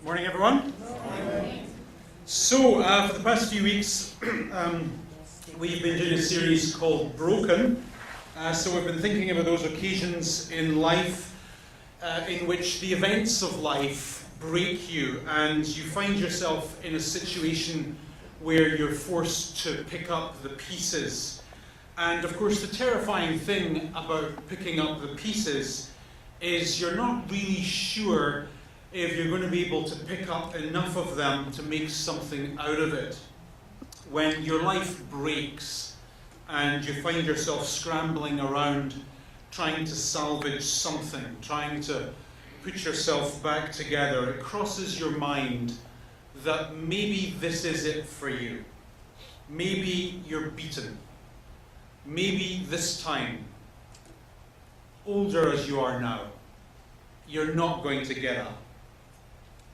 Morning, everyone. Morning. So, for the past few weeks, we've been doing a series called Broken. So we've been thinking about those occasions in life in which the events of life break you and you find yourself in a situation where you're forced to pick up the pieces. And of course, the terrifying thing about picking up the pieces is you're not really sure if you're going to be able to pick up enough of them to make something out of it. When your life breaks and you find yourself scrambling around trying to salvage something, trying to put yourself back together, it crosses your mind that maybe this is it for you. Maybe you're beaten. Maybe this time, older as you are now, you're not going to get up.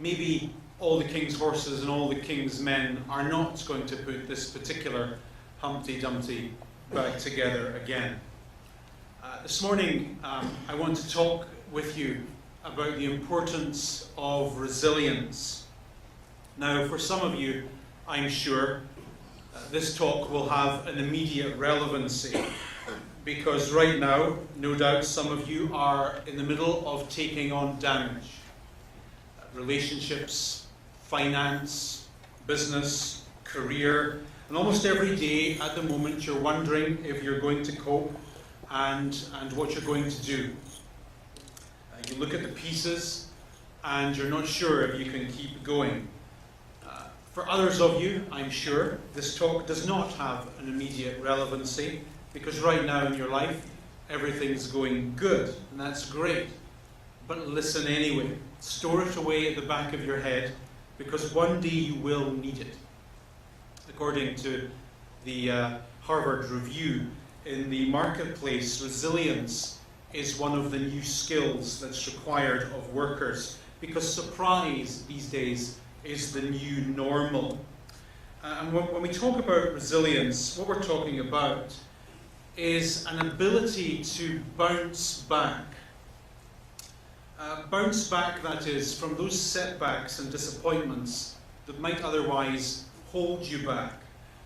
Maybe all the king's horses and all the king's men are not going to put this particular Humpty Dumpty back together again. This morning, I want to talk with you about the importance of resilience. Now, for some of you, I'm sure, this talk will have an immediate relevancy because right now, no doubt, some of you are in the middle of taking on damage. Relationships, finance, business, career, and almost every day at the moment you're wondering if you're going to cope and what you're going to do. You look at the pieces and you're not sure if you can keep going. For others of you, I'm sure, this talk does not have an immediate relevancy because right now in your life everything's going good, and that's great. But listen anyway. Store it away at the back of your head because one day you will need it. According to the Harvard Review, in the marketplace, resilience is one of the new skills that's required of workers because surprise these days is the new normal. And when we talk about resilience, what we're talking about is an ability to bounce back. Bounce back, that is, from those setbacks and disappointments that might otherwise hold you back.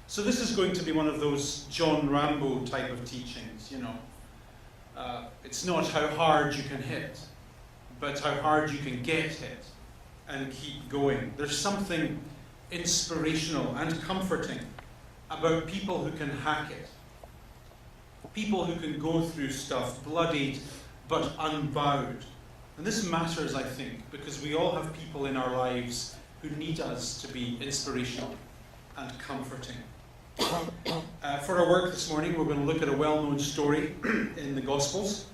So this is going to be one of those John Rambo type of teachings, you know. It's not how hard you can hit, but how hard you can get hit and keep going. There's something inspirational and comforting about people who can hack it. People who can go through stuff bloodied but unbowed. And this matters, I think, because we all have people in our lives who need us to be inspirational and comforting. For our work this morning, we're going to look at a well-known story in the Gospels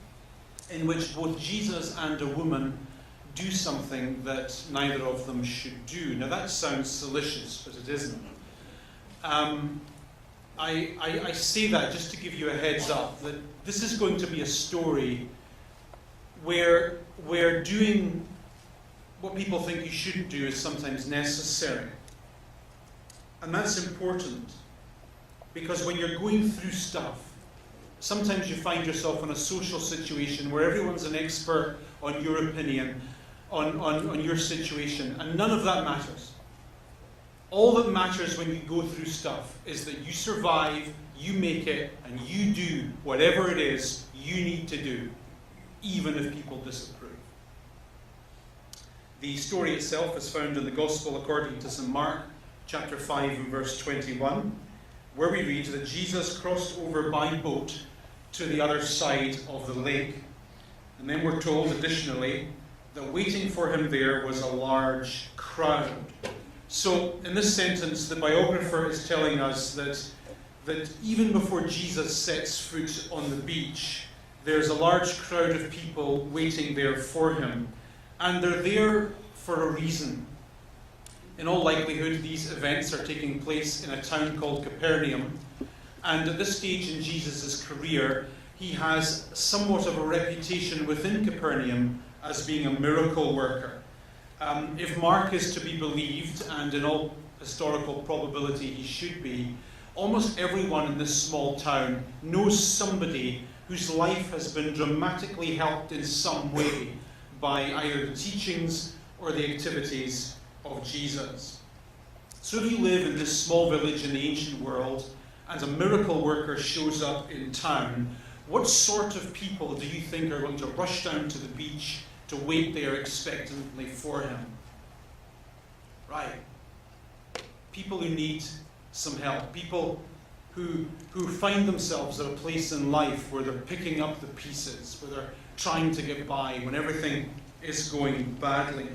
in which both Jesus and a woman do something that neither of them should do. Now that sounds salacious, but it isn't. I say that just to give you a heads up that this is going to be a story where doing what people think you shouldn't do is sometimes necessary. And that's important because when you're going through stuff, sometimes you find yourself in a social situation where everyone's an expert on your opinion, on your situation, and none of that matters. All that matters when you go through stuff is that you survive, you make it, and you do whatever it is you need to do, even if people disapprove. The story itself is found in the Gospel according to St. Mark, chapter 5 and verse 21, where we read that Jesus crossed over by boat to the other side of the lake. And then we're told, additionally, that waiting for him there was a large crowd. So, in this sentence, the biographer is telling us that even before Jesus sets foot on the beach, there's a large crowd of people waiting there for him. And they're there for a reason. In all likelihood, these events are taking place in a town called Capernaum. And at this stage in Jesus' career, he has somewhat of a reputation within Capernaum as being a miracle worker. If Mark is to be believed, and in all historical probability he should be, almost everyone in this small town knows somebody whose life has been dramatically helped in some way by either the teachings or the activities of Jesus. So if you live in this small village in the ancient world and a miracle worker shows up in town, what sort of people do you think are going to rush down to the beach to wait there expectantly for him? Right. People who need some help. People who find themselves at a place in life where they're picking up the pieces, where they're trying to get by, when everything is going badly.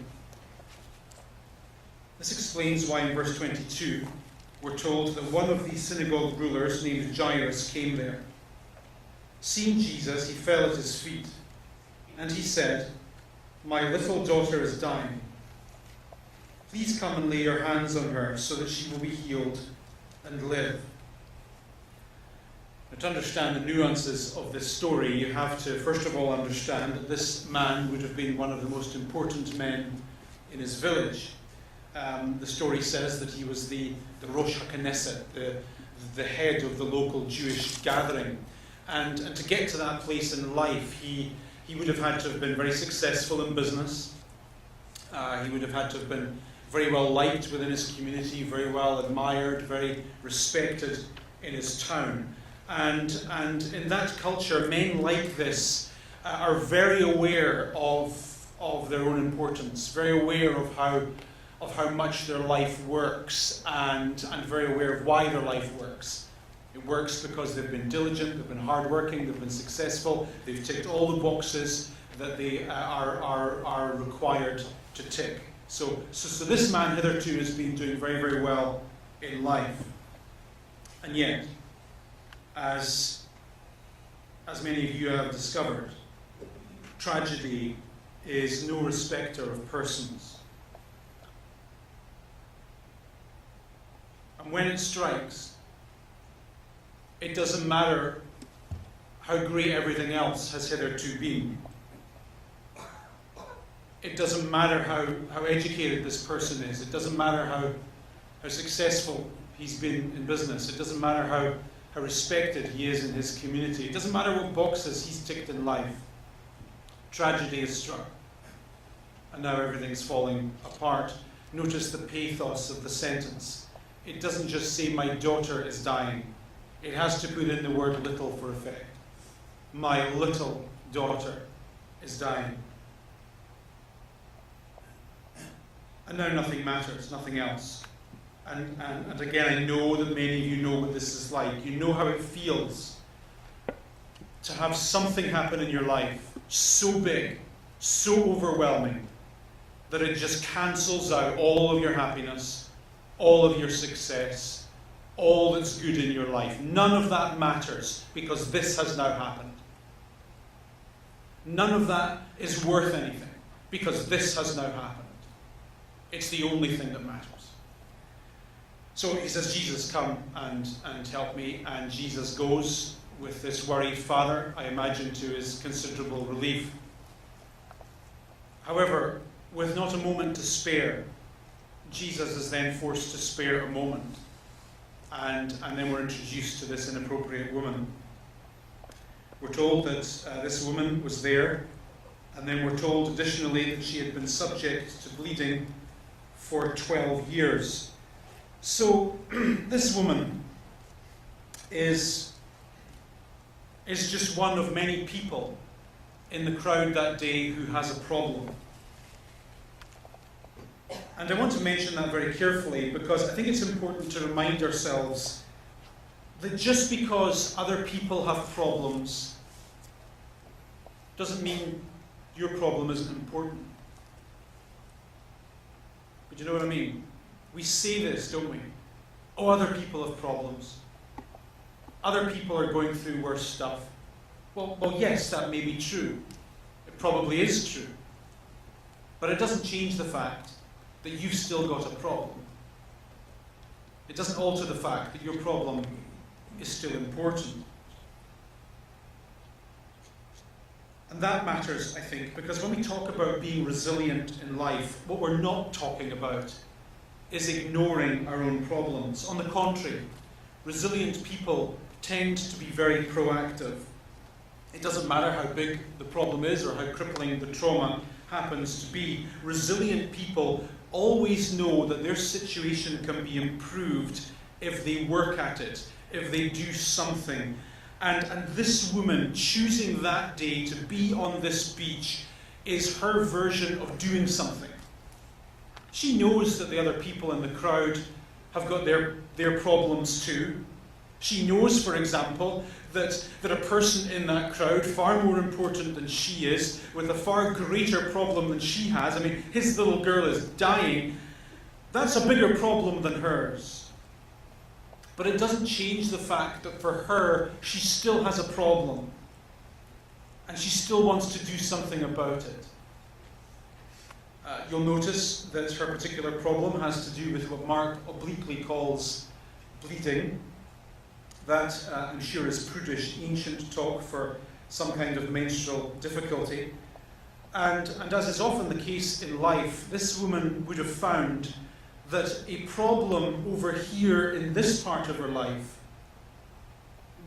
This explains why in verse 22 we're told that one of these synagogue rulers named Jairus came there. Seeing Jesus, he fell at his feet, and he said, "My little daughter is dying. Please come and lay your hands on her so that she will be healed and live." Now, to understand the nuances of this story, you have to first of all understand that this man would have been one of the most important men in his village. The story says that he was the Rosh HaKnesset, the head of the local Jewish gathering. And to get to that place in life, he would have had to have been very successful in business. He would have had to have been very well liked within his community, very well admired, very respected in his town. And in that culture, men like this are very aware of their own importance, very aware of how much their life works, and very aware of why their life works. It works because they've been diligent, they've been hardworking, they've been successful, they've ticked all the boxes that they are required to tick. So this man hitherto has been doing very, very well in life. And yet, as many of you have discovered, tragedy is no respecter of persons. And when it strikes, it doesn't matter how great everything else has hitherto been. It doesn't matter how educated this person is. It doesn't matter how successful he's been in business. It doesn't matter how respected he is in his community. It doesn't matter what boxes he's ticked in life. Tragedy is struck. And now everything's falling apart. Notice the pathos of the sentence. It doesn't just say, "My daughter is dying." It has to put in the word "little" for effect. My little daughter is dying. And now nothing matters, nothing else. And again, I know that many of you know what this is like. You know how it feels to have something happen in your life so big, so overwhelming, that it just cancels out all of your happiness, all of your success, all that's good in your life. None of that matters because this has now happened. None of that is worth anything because this has now happened. It's the only thing that matters. So he says, "Jesus, come and help me." And Jesus goes with this worried father, I imagine to his considerable relief. However, with not a moment to spare, Jesus is then forced to spare a moment. And then we're introduced to this inappropriate woman. We're told that this woman was there, and then we're told additionally that she had been subject to bleeding for 12 years. So this woman is just one of many people in the crowd that day who has a problem. And I want to mention that very carefully because I think it's important to remind ourselves that just because other people have problems doesn't mean your problem isn't important. But you know what I mean? We say this, don't we? Oh, other people have problems. Other people are going through worse stuff. Well, yes, that may be true. It probably is true. But it doesn't change the fact that you've still got a problem. It doesn't alter the fact that your problem is still important. And that matters, I think, because when we talk about being resilient in life, what we're not talking about is ignoring our own problems. On the contrary, resilient people tend to be very proactive. It doesn't matter how big the problem is or how crippling the trauma happens to be. Resilient people always know that their situation can be improved if they work at it, if they do something. And this woman choosing that day to be on this beach is her version of doing something. She knows that the other people in the crowd have got their problems too. She knows, for example, that a person in that crowd, far more important than she is, with a far greater problem than she has, I mean, his little girl is dying, that's a bigger problem than hers. But it doesn't change the fact that for her, she still has a problem. And she still wants to do something about it. You'll notice that her particular problem has to do with what Mark obliquely calls bleeding. That, I'm sure, is prudish, ancient talk for some kind of menstrual difficulty. And as is often the case in life, this woman would have found that a problem over here in this part of her life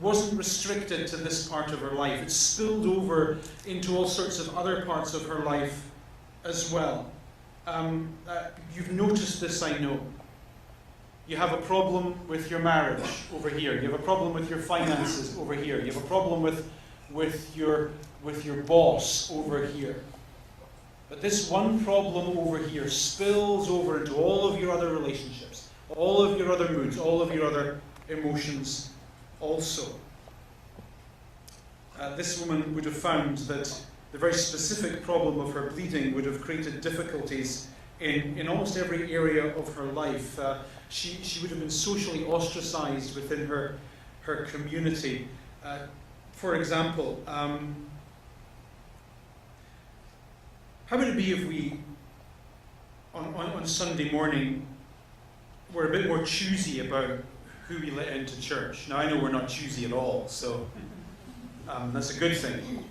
wasn't restricted to this part of her life. It spilled over into all sorts of other parts of her life as well. You've noticed this, I know. You have a problem with your marriage over here. You have a problem with your finances over here. You have a problem with your boss over here. But this one problem over here spills over into all of your other relationships, all of your other moods, all of your other emotions also. This woman would have found that the very specific problem of her bleeding would have created difficulties in almost every area of her life. She would have been socially ostracized within her community. For example, how would it be if we, on Sunday morning, were a bit more choosy about who we let into church? Now, I know we're not choosy at all, so that's a good thing.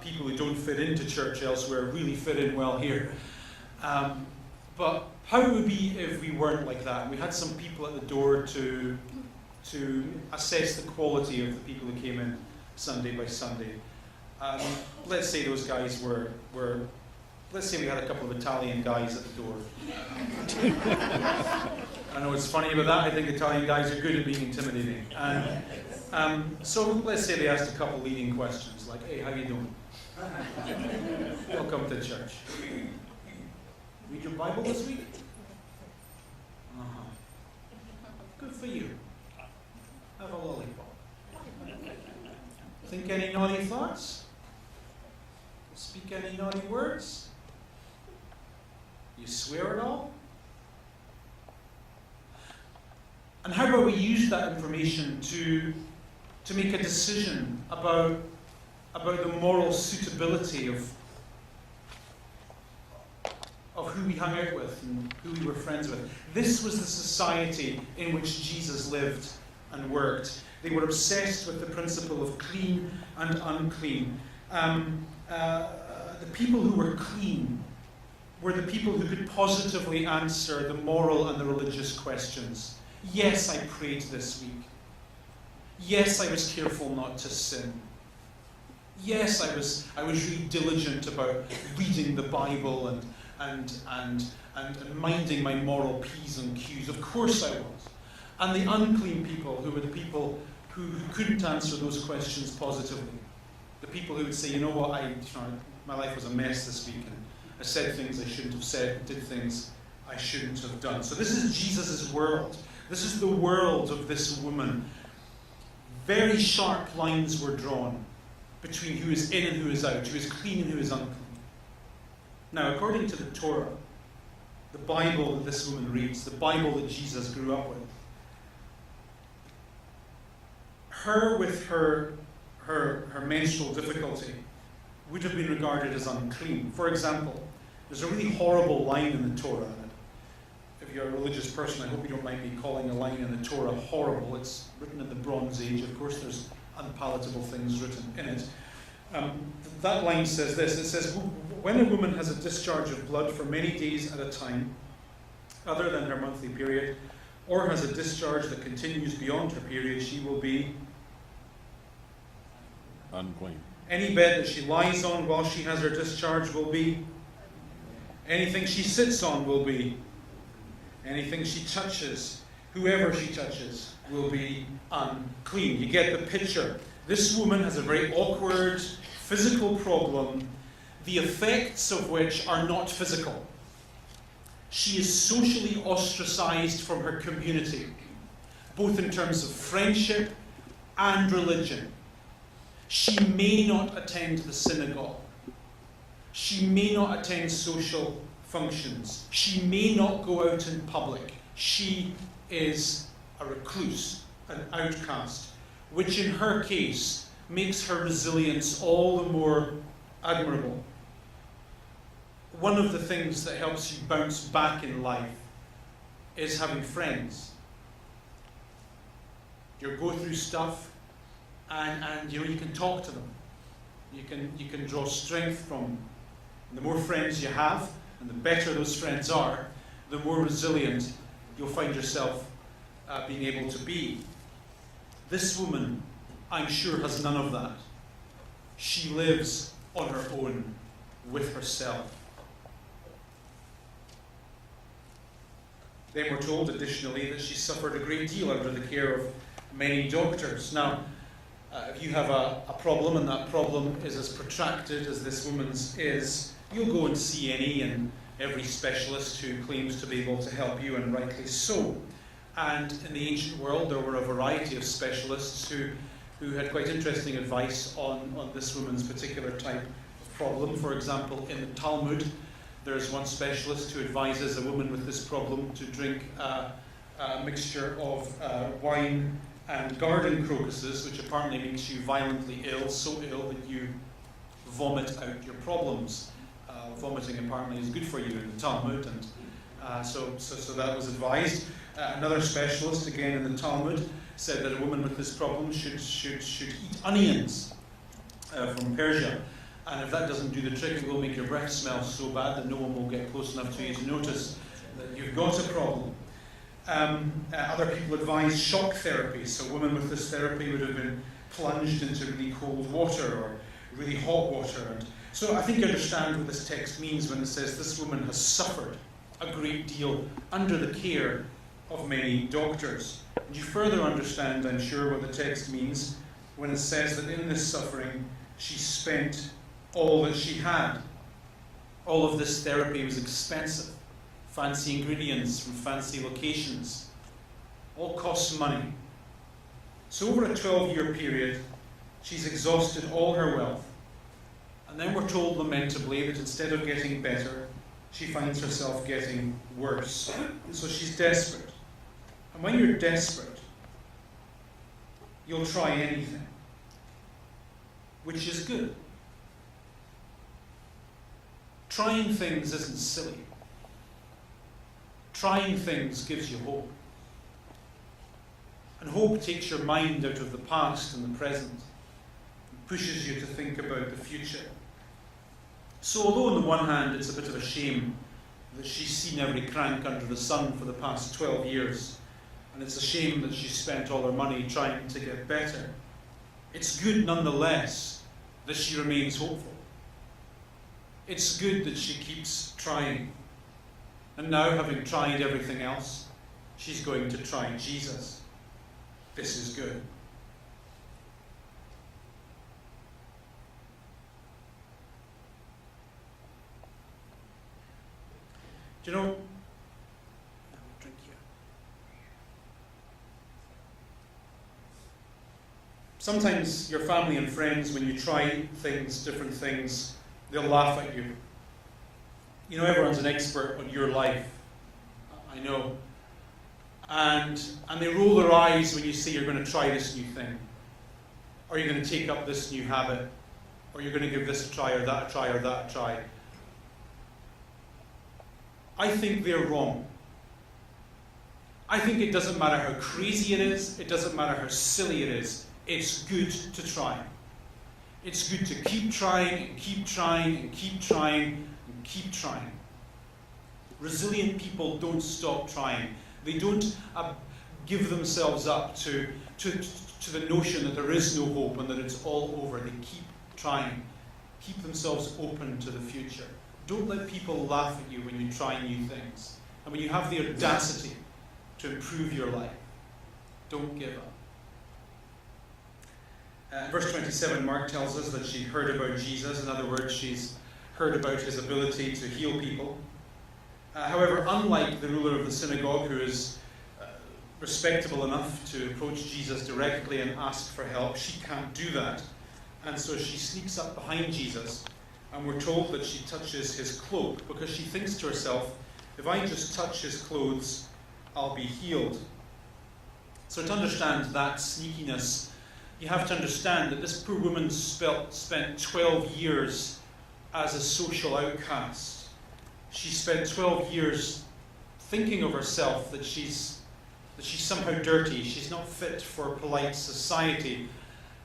People who don't fit into church elsewhere really fit in well here. But how would it be if we weren't like that? We had some people at the door to assess the quality of the people who came in Sunday by Sunday. Let's say those guys were let's say we had a couple of Italian guys at the door. I know what's funny about that. I think Italian guys are good at being intimidating. So let's say they asked a couple leading questions, like, hey, how you doing? Welcome to church. Read your Bible this week? Uh-huh. Good for you. Have a lollipop. Think any naughty thoughts? Speak any naughty words? You swear at all? And how about we use that information to make a decision about the moral suitability of who we hung out with and who we were friends with? This was the society in which Jesus lived and worked. They were obsessed with the principle of clean and unclean. The people who were clean were the people who could positively answer the moral and the religious questions. Yes, I prayed this week. Yes, I was careful not to sin. Yes, I was really diligent about reading the Bible and minding my moral P's and Q's. Of course I was. And the unclean people, who were the people who couldn't answer those questions positively. The people who would say, you know what, my life was a mess this week, and I said things I shouldn't have said, did things I shouldn't have done. So this is Jesus' world. This is the world of this woman. Very sharp lines were drawn between who is in and who is out, who is clean and who is unclean. Now, according to the Torah, the Bible that this woman reads, the Bible that Jesus grew up with, her with her menstrual difficulty would have been regarded as unclean. For example, there's a really horrible line in the Torah. If you're a religious person, I hope you don't mind me calling a line in the Torah horrible. It's written in the Bronze Age. Of course, there's unpalatable things written in it. That line says this. It says, when a woman has a discharge of blood for many days at a time, other than her monthly period, or has a discharge that continues beyond her period, she will be unclean. Any bed that she lies on while she has her discharge will be. Anything she sits on will be. Anything she touches, whoever she touches, will be unclean. You get the picture. This woman has a very awkward physical problem, the effects of which are not physical. She is socially ostracized from her community, both in terms of friendship and religion. She may not attend the synagogue. She may not attend social functions. She may not go out in public. She is a recluse, an outcast, which in her case makes her resilience all the more admirable. One of the things that helps you bounce back in life is having friends. You go through stuff and you can talk to them. You can draw strength from them. And the more friends you have, and the better those friends are, the more resilient you'll find yourself being able to be. This woman, I'm sure, has none of that. She lives on her own with herself. Then we're told additionally that she suffered a great deal under the care of many doctors. Now, if you have a problem and that problem is as protracted as this woman's is, you'll go and see any and every specialist who claims to be able to help you, and rightly so. And in the ancient world, there were a variety of specialists who had quite interesting advice on this woman's particular type of problem. For example, in the Talmud, there's one specialist who advises a woman with this problem to drink a mixture of wine and garden crocuses, which apparently makes you violently ill, so ill that you vomit out your problems. Vomiting apparently is good for you in the Talmud, and so that was advised. Another specialist, again in the Talmud, said that a woman with this problem should eat onions from Persia. And if that doesn't do the trick, it will make your breath smell so bad that no one will get close enough to you to notice that you've got a problem. Other people advise shock therapy. So a woman with this therapy would have been plunged into really cold water or really hot water. And so I think you understand what this text means when it says this woman has suffered a great deal under the care of many doctors. And you further understand, I'm sure, what the text means when it says that in this suffering she spent all that she had. All of this therapy was expensive. Fancy ingredients from fancy locations. All costs money. So over a 12-year period, she's exhausted all her wealth. And then we're told lamentably that instead of getting better, she finds herself getting worse. So she's desperate. And when you're desperate, you'll try anything, which is good. Trying things isn't silly. Trying things gives you hope. And hope takes your mind out of the past and the present and pushes you to think about the future. So although on the one hand it's a bit of a shame that she's seen every crank under the sun for the past 12 years, and it's a shame that she spent all her money trying to get better, it's good nonetheless that she remains hopeful. It's good that she keeps trying. And now, having tried everything else, she's going to try Jesus. This is good. Do you know, drink here. Sometimes your family and friends, when you try things, different things, they'll laugh at you. You know, everyone's an expert on your life. I know. And they roll their eyes when you say you're going to try this new thing. Or you're going to take up this new habit. Or you're going to give this a try, or that a try, or that a try. I think they're wrong. I think it doesn't matter how crazy it is. It doesn't matter how silly it is. It's good to try. It's good to keep trying and keep trying and keep trying and keep trying. Resilient people don't stop trying. They don't give themselves up to the notion that there is no hope and that it's all over. They keep trying, keep themselves open to the future. Don't let people laugh at you when you try new things. And when you have the audacity to improve your life, don't give up. Verse 27, Mark tells us that she heard about Jesus. In other words, she's heard about his ability to heal people. However, unlike the ruler of the synagogue, who is respectable enough to approach Jesus directly and ask for help, she can't do that. And so she sneaks up behind Jesus, and we're told that she touches his cloak, because she thinks to herself, if I just touch his clothes, I'll be healed. So to understand that sneakiness, you have to understand that this poor woman spent 12 years as a social outcast. She spent 12 years thinking of herself that she's somehow dirty, she's not fit for polite society.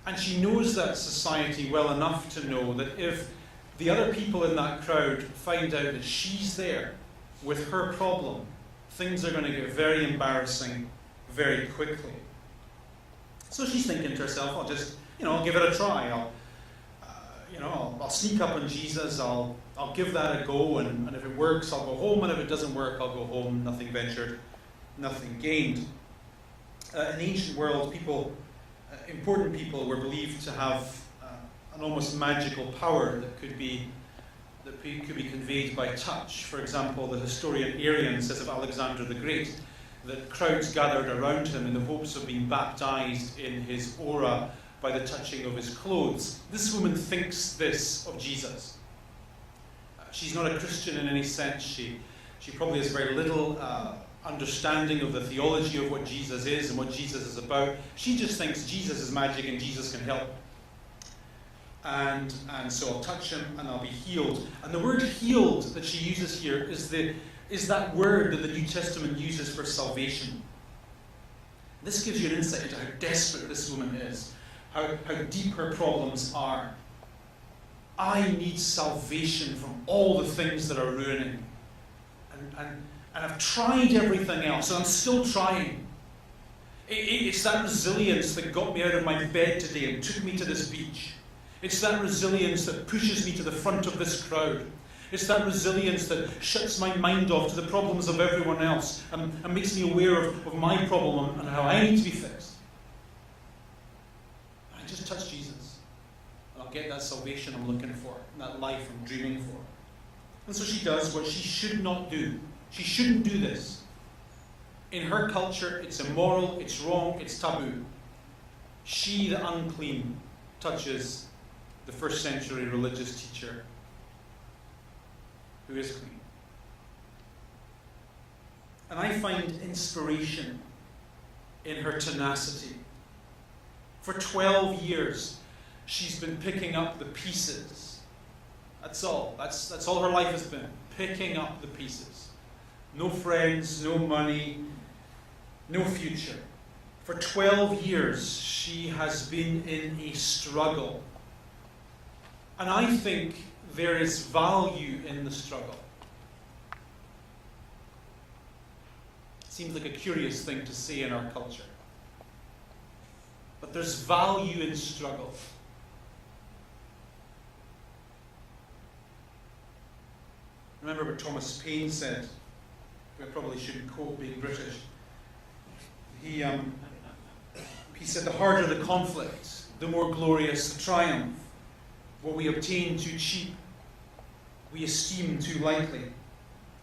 And she knows that society well enough to know that if the other people in that crowd find out that she's there with her problem, things are going to get very embarrassing very quickly. So she's thinking to herself, I'll give it a try. I'll sneak up on Jesus, I'll give that a go, and if it works, I'll go home, and if it doesn't work, I'll go home, nothing ventured, nothing gained. In the ancient world, important people were believed to have an almost magical power that could be conveyed by touch. For example, the historian Arrian says of Alexander the Great that crowds gathered around him in the hopes of being baptized in his aura by the touching of his clothes. This woman thinks this of Jesus. She's not a Christian in any sense. She probably has very little understanding of the theology of what Jesus is and what Jesus is about. She just thinks Jesus is magic and Jesus can help. And so I'll touch him and I'll be healed. And the word healed that she uses here is that word that the New Testament uses for salvation. This gives you an insight into how desperate this woman is, how deep her problems are. I need salvation from all the things that are ruining. And I've tried everything else, and I'm still trying. It's that resilience that got me out of my bed today and took me to this beach. It's that resilience that pushes me to the front of this crowd. It's that resilience that shuts my mind off to the problems of everyone else and makes me aware of my problem and how I need to be fixed. I just touch Jesus, and I'll get that salvation I'm looking for, and that life I'm dreaming for. And so she does what she should not do. She shouldn't do this. In her culture, it's immoral, it's wrong, it's taboo. She, the unclean, touches the first century religious teacher who is clean. And I find inspiration in her tenacity. For 12 years, she's been picking up the pieces. That's all. That's all her life has been. Picking up the pieces. No friends, no money, no future. For 12 years, she has been in a struggle. And I think there is value in the struggle. It seems like a curious thing to say in our culture. But there's value in struggle. Remember what Thomas Paine said, who I probably shouldn't quote being British. He said, the harder the conflict, the more glorious the triumph. What we obtain too cheap, we esteem too lightly.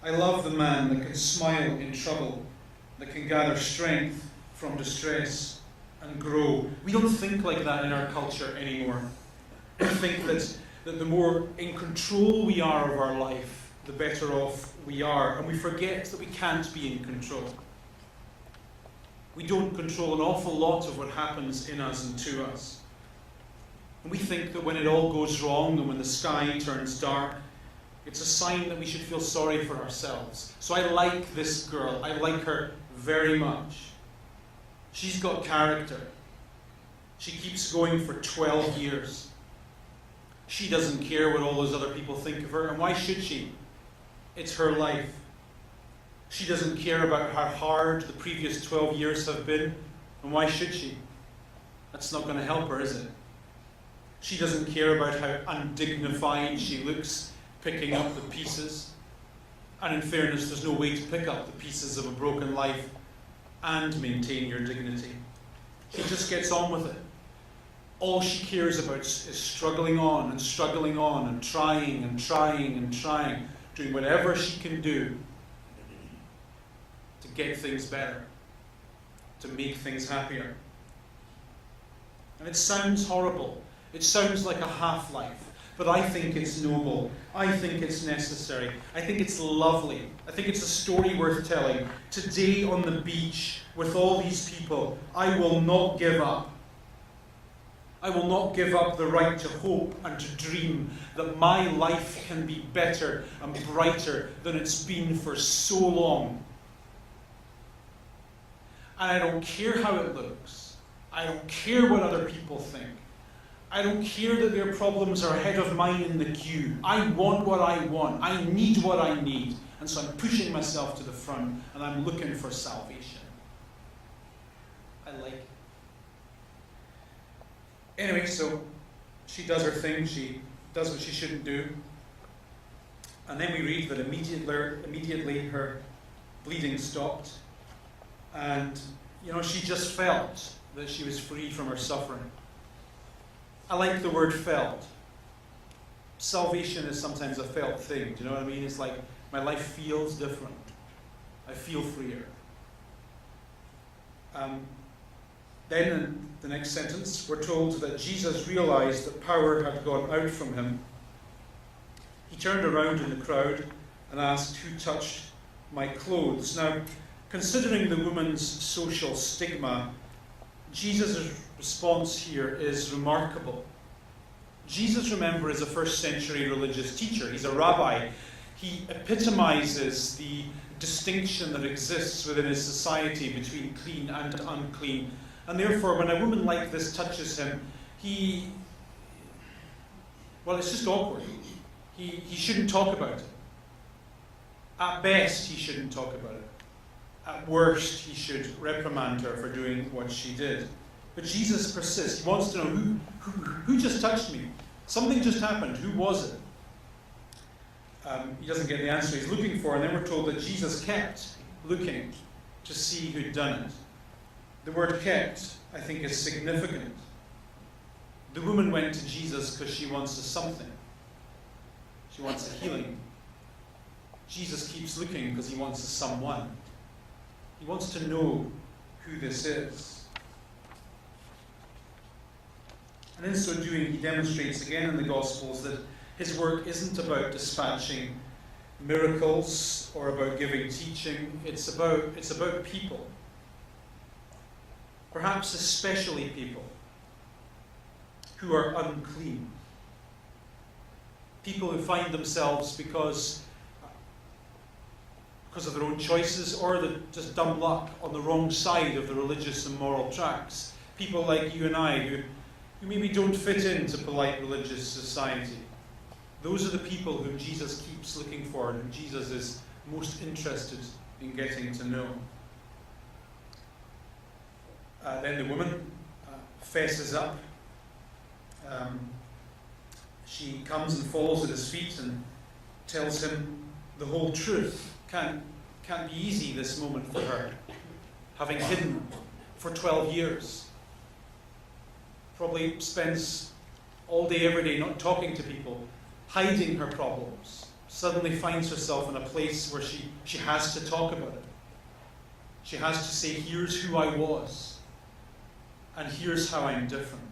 I love the man that can smile in trouble, that can gather strength from distress and grow. We don't think like that in our culture anymore. We think that the more in control we are of our life, the better off we are. And we forget that we can't be in control. We don't control an awful lot of what happens in us and to us. And we think that when it all goes wrong and when the sky turns dark, it's a sign that we should feel sorry for ourselves. So I like this girl. I like her very much. She's got character. She keeps going for 12 years. She doesn't care what all those other people think of her, and why should she? It's her life. She doesn't care about how hard the previous 12 years have been, and why should she? That's not going to help her, is it? She doesn't care about how undignified she looks picking up the pieces. And in fairness, there's no way to pick up the pieces of a broken life and maintain your dignity. She just gets on with it. All she cares about is struggling on and struggling on and trying and trying and trying, doing whatever she can do to get things better, to make things happier. And it sounds horrible. It sounds like a half-life. But I think it's noble. I think it's necessary. I think it's lovely. I think it's a story worth telling. Today on the beach with all these people, I will not give up. I will not give up the right to hope and to dream that my life can be better and brighter than it's been for so long. And I don't care how it looks. I don't care what other people think. I don't care that their problems are ahead of mine in the queue. I want what I want. I need what I need. And so I'm pushing myself to the front and I'm looking for salvation. I like it. Anyway, so she does her thing. She does what she shouldn't do. And then we read that immediately her bleeding stopped. And, she just felt that she was free from her suffering. I like the word felt. Salvation is sometimes a felt thing. Do you know what I mean? It's like my life feels different. I feel freer. Then in the next sentence, we're told that Jesus realized that power had gone out from him. He turned around in the crowd and asked, "Who touched my clothes?" Now, considering the woman's social stigma, Jesus' response here is remarkable. Jesus, remember, is a first century religious teacher. He's a rabbi. He epitomizes the distinction that exists within his society between clean and unclean. And therefore, when a woman like this touches him, it's just awkward. He shouldn't talk about it. At best, he shouldn't talk about it. At worst, he should reprimand her for doing what she did. But Jesus persists. He wants to know who just touched me. Something just happened. Who was it? He doesn't get the answer he's looking for, and then we're told that Jesus kept looking to see who'd done it. The word kept, I think, is significant. The woman went to Jesus because she wants a something. She wants a healing. Jesus keeps looking because he wants a someone. He wants to know who this is. And in so doing, he demonstrates again in the Gospels that his work isn't about dispatching miracles or about giving teaching. It's about people. Perhaps especially people who are unclean. People who find themselves because of their own choices or just dumb luck on the wrong side of the religious and moral tracks. People like you and I who maybe don't fit into polite religious society. Those are the people whom Jesus keeps looking for and whom Jesus is most interested in getting to know. Then the woman fesses up. She comes and falls at his feet and tells him the whole truth. Can't be easy, this moment for her, having hidden for 12 years. Probably spends all day, every day, not talking to people, hiding her problems. Suddenly finds herself in a place where she has to talk about it. She has to say, here's who I was, and here's how I'm different.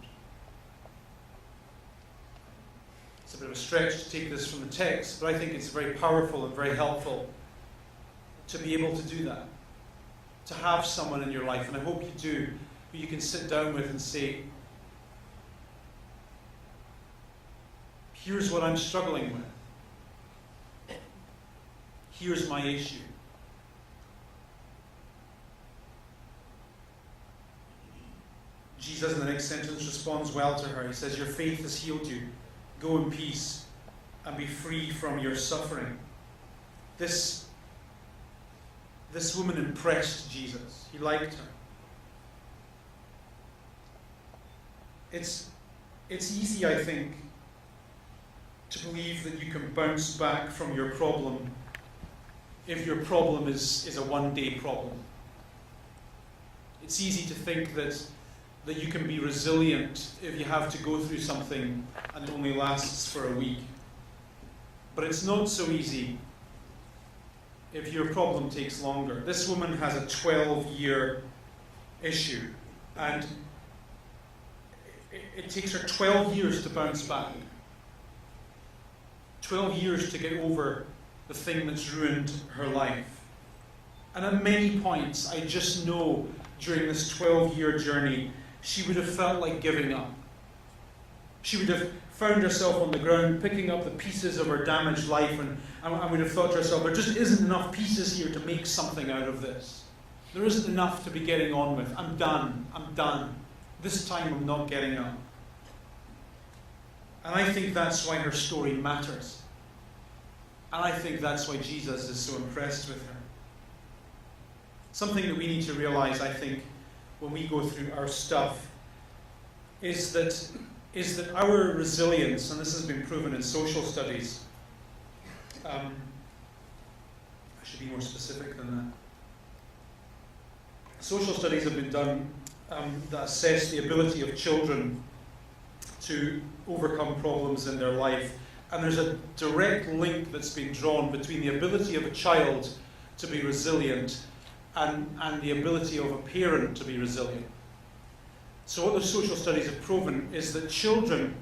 It's a bit of a stretch to take this from the text, but I think it's very powerful and very helpful to be able to do that. To have someone in your life, and I hope you do, who you can sit down with and say, here's what I'm struggling with. Here's my issue. Jesus, in the next sentence, responds well to her. He says, your faith has healed you. Go in peace and be free from your suffering. This woman impressed Jesus. He liked her. It's It's easy, I think, to believe that you can bounce back from your problem if your problem is a one-day problem. It's easy to think that you can be resilient if you have to go through something and it only lasts for a week. But it's not so easy if your problem takes longer. This woman has a 12-year issue, and it takes her 12 years to bounce back. 12 years to get over the thing that's ruined her life. And at many points, I just know during this 12-year journey, she would have felt like giving up. She would have found herself on the ground, picking up the pieces of her damaged life, and would have thought to herself, there just isn't enough pieces here to make something out of this. There isn't enough to be getting on with. I'm done. This time I'm not getting up. And I think that's why her story matters. And I think that's why Jesus is so impressed with her. Something that we need to realize, I think, when we go through our stuff, is that our resilience, and this has been proven in social studies, I should be more specific than that. Social studies have been done that assess the ability of children to overcome problems in their life. And there's a direct link that's been drawn between the ability of a child to be resilient and the ability of a parent to be resilient. So what the social studies have proven is that children,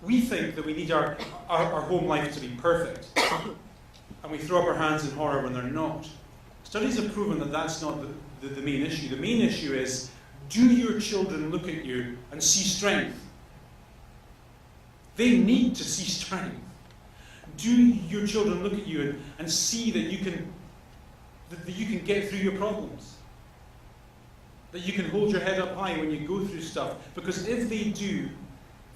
we think that we need our home life to be perfect. And we throw up our hands in horror when they're not. Studies have proven that that's not the main issue. The main issue is, do your children look at you and see strength? They need to see strength. Do your children look at you and see that you can get through your problems? That you can hold your head up high when you go through stuff? Because if they do,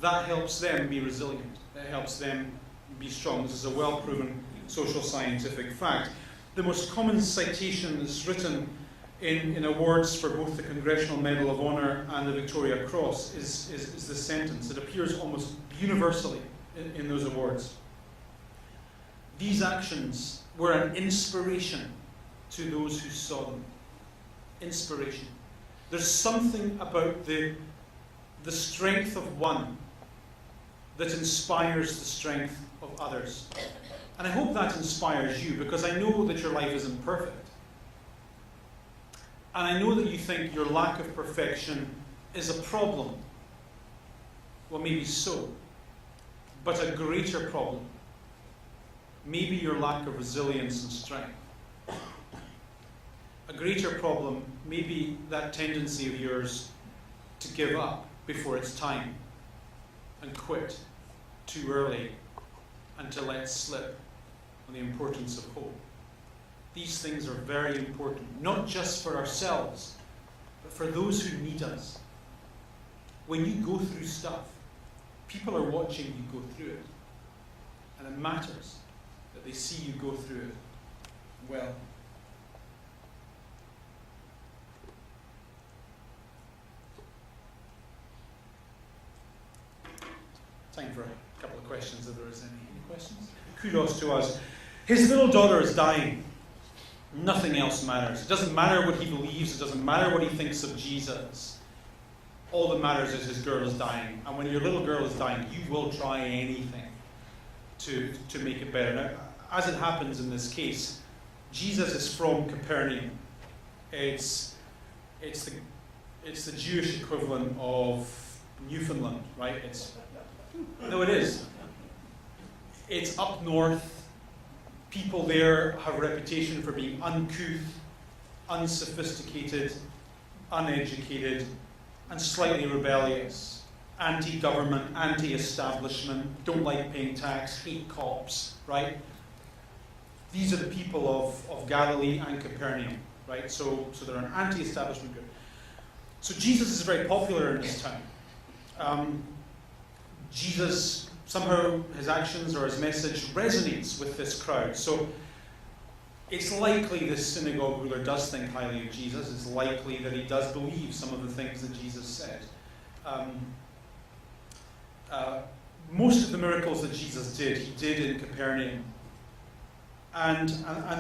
that helps them be resilient. That helps them be strong. This is a well-proven social scientific fact. The most common citation that's written in awards for both the Congressional Medal of Honor and the Victoria Cross is this sentence. It appears almost universally in those awards. These actions were an inspiration to those who saw them. Inspiration. There's something about the strength of one that inspires the strength of others. And I hope that inspires you, because I know that your life isn't perfect. And I know that you think your lack of perfection is a problem. Well, maybe so. But a greater problem. Maybe your lack of resilience and strength. A greater problem, maybe that tendency of yours to give up before it's time and quit too early and to let slip on the importance of hope. These things are very important, not just for ourselves, but for those who need us. When you go through stuff, people are watching you go through it. And it matters that they see you go through it well. Time for a couple of questions, if there is any. Any questions? Kudos to us. His little daughter is dying. Nothing else matters. It doesn't matter what he believes. It doesn't matter what he thinks of Jesus. All that matters is his girl is dying. And when your little girl is dying, you will try anything to make it better. Now, as it happens in this case, Jesus is from Capernaum. It's the Jewish equivalent of Newfoundland, right? No, it is. It's up north. People there have a reputation for being uncouth, unsophisticated, uneducated, and slightly rebellious. Anti-government, anti-establishment, don't like paying tax, hate cops, right? These are the people of Galilee and Capernaum, right? So they're an anti-establishment group. So Jesus is very popular in this town. Jesus, somehow his actions or his message resonates with this crowd. So it's likely this synagogue ruler does think highly of Jesus. It's likely that he does believe some of the things that Jesus said. most of the miracles that Jesus did, he did in Capernaum. And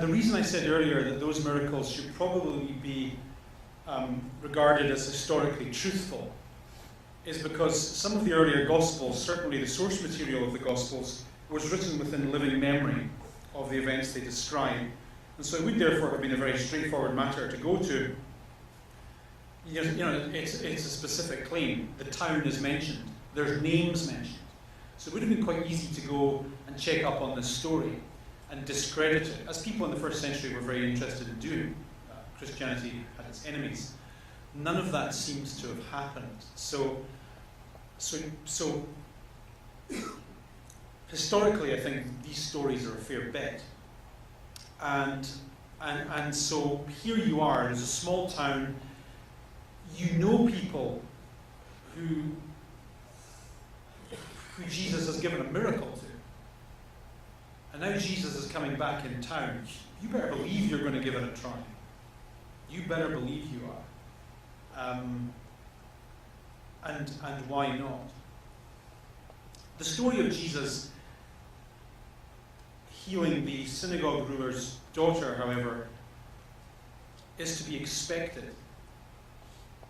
the reason I said earlier that those miracles should probably be regarded as historically truthful is because some of the earlier Gospels, certainly the source material of the Gospels, was written within living memory of the events they describe. And so it would therefore have been a very straightforward matter to go to. It's a specific claim. The town is mentioned. There's names mentioned. So it would have been quite easy to go and check up on this story and discredit it, as people in the first century were very interested in doing. Christianity had its enemies. None of that seems to have happened. So historically, I think these stories are a fair bet. And so here you are, there's a small town, you know people who Jesus has given a miracle to. And now Jesus is coming back in town. You better believe you're going to give it a try. You better believe you are. And why not? The story of Jesus healing the synagogue ruler's daughter, however, is to be expected.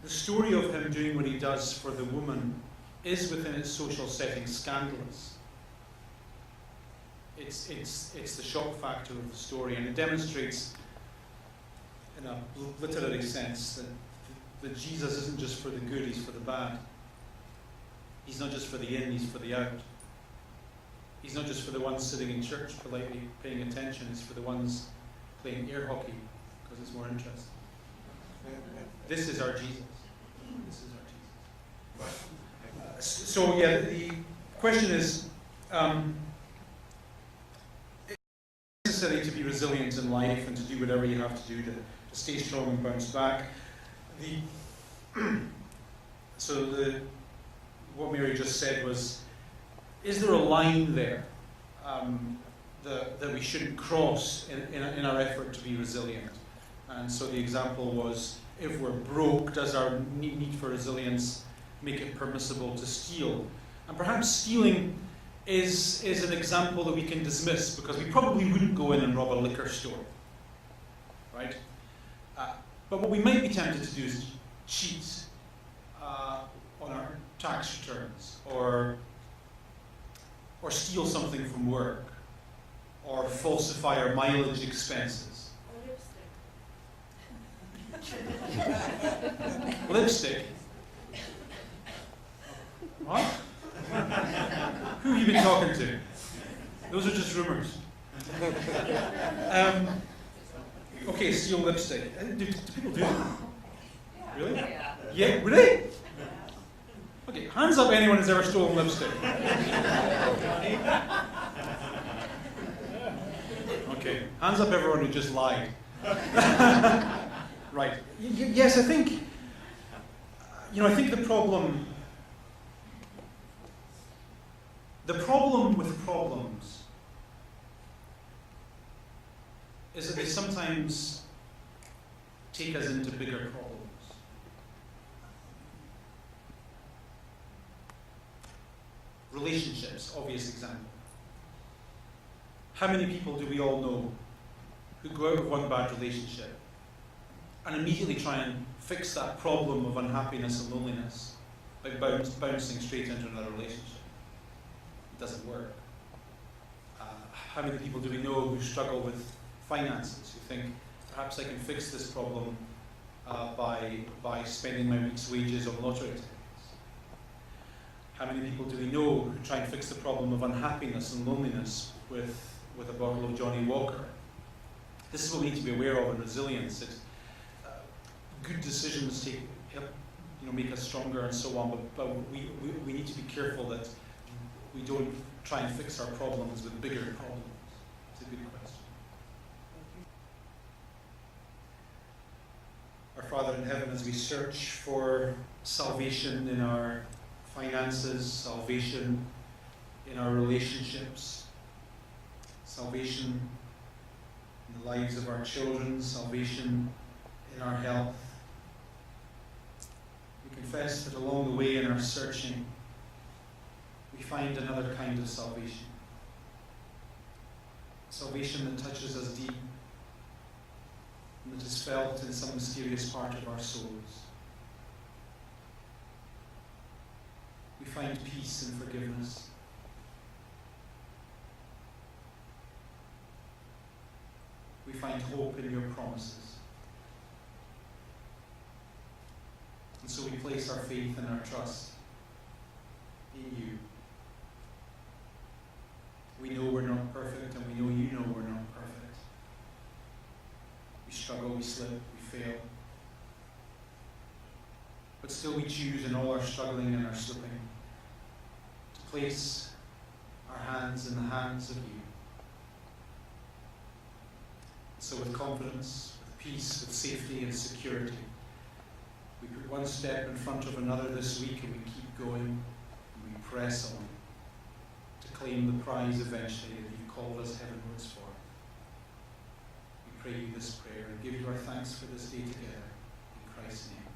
The story of him doing what he does for the woman is, within its social setting, scandalous. It's the shock factor of the story, and it demonstrates, in a literary sense, that Jesus isn't just for the good, he's for the bad. He's not just for the in, he's for the out. He's not just for the ones sitting in church politely paying attention, he's for the ones playing air hockey because it's more interesting. This is our Jesus. This is our Jesus. So yeah, the question is, it's necessary to be resilient in life and to do whatever you have to do to stay strong and bounce back. What Mary just said was, is there a line there that we shouldn't cross in our effort to be resilient? And so the example was, if we're broke, does our need for resilience make it permissible to steal? And perhaps stealing is an example that we can dismiss, because we probably wouldn't go in and rob a liquor store, right? But what we might be tempted to do is cheat on our tax returns, or steal something from work, or falsify our mileage expenses. Lipstick? What? Who have you been talking to? Those are just rumours. Okay, steal lipstick. Do people do that? Really? Yeah, really? Okay, hands up anyone who's ever stolen lipstick. Okay, hands up everyone who just lied. Right. Yes, I think the problem with problems is that they sometimes take us into bigger problems. Relationships, obvious example. How many people do we all know who go out of one bad relationship and immediately try and fix that problem of unhappiness and loneliness by bouncing straight into another relationship? It doesn't work. How many people do we know who struggle with finances, who think, perhaps I can fix this problem by spending my week's wages on lottery tickets? How many people do we know who try and fix the problem of unhappiness and loneliness with a bottle of Johnny Walker? This is what we need to be aware of in resilience. Good decisions make us stronger and so on, but we need to be careful that we don't try and fix our problems with bigger problems. It's a good question. Our Father in heaven, as we search for salvation in our finances, salvation in our relationships, salvation in the lives of our children, salvation in our health, we confess that along the way in our searching, we find another kind of salvation. Salvation that touches us deep and that is felt in some mysterious part of our souls. We find peace and forgiveness. We find hope in your promises. And so we place our faith and our trust in you. We know we're not perfect, and we know you know we're not perfect. We struggle, we slip, we fail. But still we choose in all our struggling and our slipping to place our hands in the hands of you. So with confidence, with peace, with safety and security, we put one step in front of another this week, and we keep going, and we press on to claim the prize eventually that you've called us heavenwards for. We pray you this prayer and give you our thanks for this day together. In Christ's name.